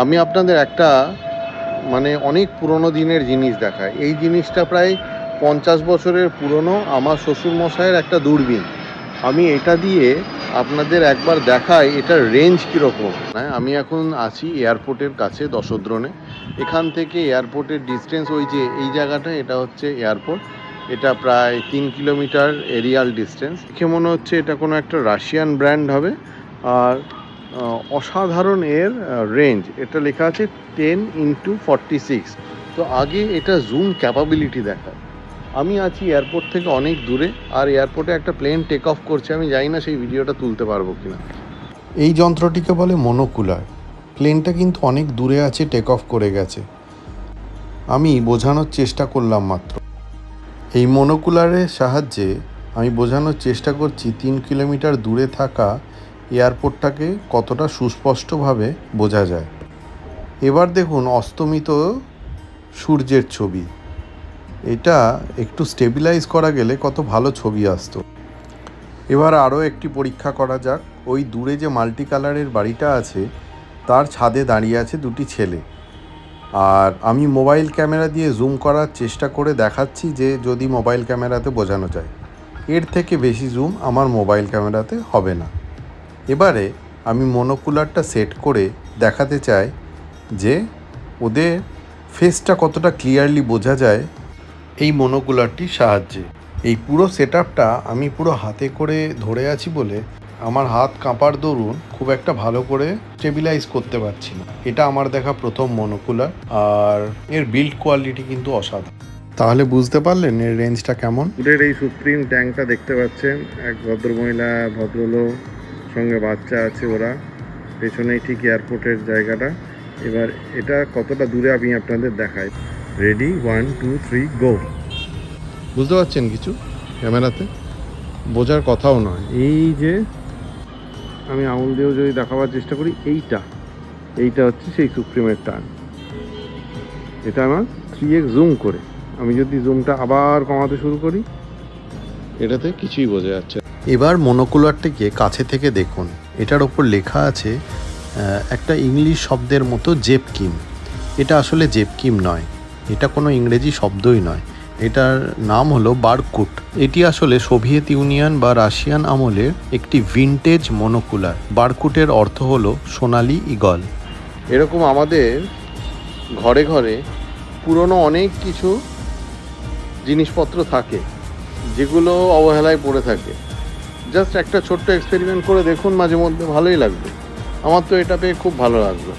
আমি আপনাদের একটা অনেক পুরনো দিনের জিনিস দেখাই। এই জিনিসটা প্রায় 50 বছরের পুরনো। আমার শ্বশুরমশাইয়ের একটা দূরবীন। আমি এটা দিয়ে আপনাদের একবার দেখাই এটার রেঞ্জ কীরকম। হ্যাঁ, আমি এখন আছি এয়ারপোর্টের কাছে দশদ্রনে। এখান থেকে এয়ারপোর্টের ডিস্টেন্স ওই যে এই জায়গাটা, এটা হচ্ছে এয়ারপোর্ট। এটা প্রায় 3 কিলোমিটার এরিয়াল ডিস্টেন্স। দেখে মনে হচ্ছে এটা কোনো একটা রাশিয়ান ব্র্যান্ড হবে। আর অসাধারণ এর রেঞ্জ। এটা লেখা আছে 10x46। তো আগে এটা জুম ক্যাপাবিলিটি দেখায়। আমি আছি এয়ারপোর্ট থেকে অনেক দূরে, আর এয়ারপোর্টে একটা প্লেন টেক অফ করছে। আমি জানি না সেই ভিডিওটা তুলতে পারবো কিনা। এই যন্ত্রটিকে বলে মনোকুলার। প্লেনটা কিন্তু অনেক দূরে আছে, টেক অফ করে গেছে। আমি বোঝানোর চেষ্টা করলাম মাত্র। এই মনোকুলারের সাহায্যে আমি বোঝানোর চেষ্টা করছি 3 কিলোমিটার দূরে থাকা এয়ারপোর্টটাকে কতটা সুস্পষ্টভাবে বোঝা যায়। এবার দেখুন অস্তমিত সূর্যের ছবি। এটা একটু স্টেবিলাইজ করা গেলে কত ভালো ছবি আসতো। এবার আরও একটি পরীক্ষা করা যাক। ওই দূরে যে মাল্টি কালারের বাড়িটা আছে তার ছাদে দাঁড়িয়ে আছে দুটি ছেলে। আর আমি মোবাইল ক্যামেরা দিয়ে জুম করার চেষ্টা করে দেখাচ্ছি যে যদি মোবাইল ক্যামেরাতে বোঝানো যায়। এর থেকে বেশি জুম আমার মোবাইল ক্যামেরাতে হবে না। এবারে আমি মনোকুলারটা সেট করে দেখাতে চাই যে ওদের ফেসটা কতটা ক্লিয়ারলি বোঝা যায় এই মনোকুলারটির সাহায্যে। এই পুরো সেটআপটা আমি পুরো হাতে করে ধরে আছি বলে আমার হাত কাঁপার দরুন খুব একটা ভালো করে স্টেবিলাইজ করতে পারছি না। এটা আমার দেখা প্রথম মনোকুলার, আর এর বিল্ড কোয়ালিটি কিন্তু অসাধারণ। তাহলে বুঝতে পারলেন এর রেঞ্জটা কেমন। দূরের এই সুপ্রিম ট্যাঙ্কটা দেখতে পাচ্ছেন, এক ভদ্রমহিলা ভদ্রলোক সঙ্গে বাচ্চা আছে, ওরা পেছনেই ঠিক এয়ারপোর্টের জায়গাটা। এবার এটা কতটা দূরে আমি আপনাদের দেখাই। রেডি, 1 2 3 গো। বুঝতে পারছেন কিছু ক্যামেরাতে? বোঝার কথাও নয়। এই যে আমি আঙুল দিয়েও যদি দেখাবার চেষ্টা করি, এইটা হচ্ছে সেই সুপ্রিমের টার্ন। এটা আমার 3x জুম করে, আমি যদি জুমটা আবার কমাতে শুরু করি, এটাতে কিছুই বোঝা যাচ্ছে। এবার মনোকুলারটিকে কাছে থেকে দেখুন। এটার ওপর লেখা আছে একটা ইংলিশ শব্দের মতো জেপকিম। এটা আসলে জেপকিম নয়, এটা কোনো ইংরেজি শব্দই নয়। এটার নাম হলো বারকুট। এটি আসলে সোভিয়েত ইউনিয়ন বা রাশিয়ান আমলের একটি ভিনটেজ মনোকুলার। বারকুটের অর্থ হলো সোনালি ঈগল। এরকম আমাদের ঘরে ঘরে পুরনো অনেক কিছু জিনিসপত্র থাকে যেগুলো অবহেলায় পড়ে থাকে। জাস্ট একটা ছোট্ট এক্সপেরিমেন্ট করে দেখুন, মাঝে মধ্যে ভালোই লাগবে। আমার তো এটা পেয়ে খুব ভালো লাগলো।